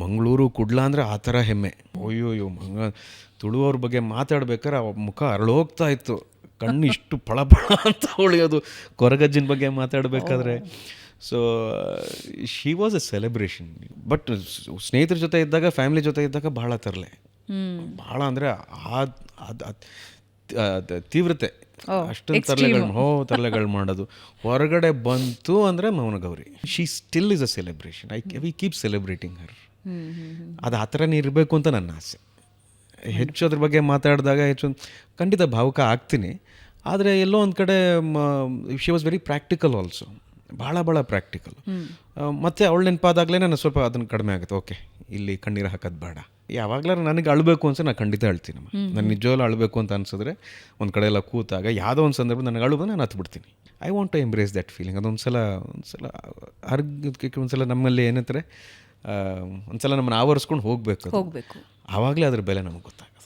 ಮಂಗಳೂರು ಕುಡ್ಲ ಅಂದರೆ ಆ ಥರ ಹೆಮ್ಮೆ. ಅಯ್ಯೋಯ್ಯೋ ತುಳುವವ್ರ ಬಗ್ಗೆ ಮಾತಾಡ್ಬೇಕಾದ್ರೆ ಆ ಮುಖ ಅರಳೋಗ್ತಾ ಇತ್ತು, ಕಣ್ಣು ಇಷ್ಟು ಫಳ ಅಂತ ಹೊಳೆಯೋದು ಕೊರಗಜ್ಜಿನ ಬಗ್ಗೆ ಮಾತಾಡಬೇಕಾದ್ರೆ. So she was a celebration. But ಸ್ನೇಹಿತರ ಜೊತೆ ಇದ್ದಾಗ, ಫ್ಯಾಮಿಲಿ ಜೊತೆ ಇದ್ದಾಗ ಭಾಳ ತರಲೆ, ಭಾಳ ಅಂದರೆ ತೀವ್ರತೆ, ಅಷ್ಟೊಂದು ತರಲೆಗಳು ಮಾಡೋದು. ಹೊರಗಡೆ ಬಂತು ಅಂದರೆ Mounagowri, she still is a celebration. We keep celebrating her. ಅದು ಆ ಥರನೇ ಇರಬೇಕು ಅಂತ ನನ್ನ ಆಸೆ. ಹೆಚ್ಚು ಅದ್ರ ಬಗ್ಗೆ ಮಾತಾಡಿದಾಗ ಹೆಚ್ಚು ಖಂಡಿತ ಭಾವುಕ ಆಗ್ತೀನಿ. ಆದರೆ ಎಲ್ಲೋ ಒಂದು ಕಡೆ she was very practical also, ಭಾಳ ಪ್ರಾಕ್ಟಿಕಲ್. ಮತ್ತು ಅವಳು ನೆನಪಾದಾಗಲೇ ನಾನು ಸ್ವಲ್ಪ ಅದನ್ನು ಕಡಿಮೆ ಆಗುತ್ತೆ. ಓಕೆ, ಇಲ್ಲಿ ಕಣ್ಣೀರು ಹಾಕೋದು ಬೇಡ. ಯಾವಾಗಲಾರು ನನಗೆ ಅಳಬೇಕು ಅನ್ಸೆ ನಾನು ಖಂಡಿತ ಅಳ್ತೀನಮ್ಮ. ನಾನು ನಿಜವಾಗ್ಲೂ ಅಳಬೇಕು ಅಂತ ಅನ್ಸಿದ್ರೆ ಒಂದು ಕಡೆ ಎಲ್ಲ ಕೂತಾಗ ಯಾವುದೋ ಒಂದು ಸಂದರ್ಭ ನನಗೆ ಅಳು ಬಂದು ನಾನು ಹತ್ಬಿಡ್ತೀನಿ. I want to embrace that feeling. ಅದೊಂದ್ಸಲ ಒಂದ್ಸಲ ನಮ್ಮಲ್ಲಿ ಏನಂತಾರೆ, ಒಂದ್ಸಲ ನಮ್ಮನ್ನು ಆವರಿಸ್ಕೊಂಡು ಹೋಗಬೇಕು. ಆವಾಗಲೇ ಅದ್ರ ಬೆಲೆ ನಮಗೆ ಗೊತ್ತಾಗೋದು.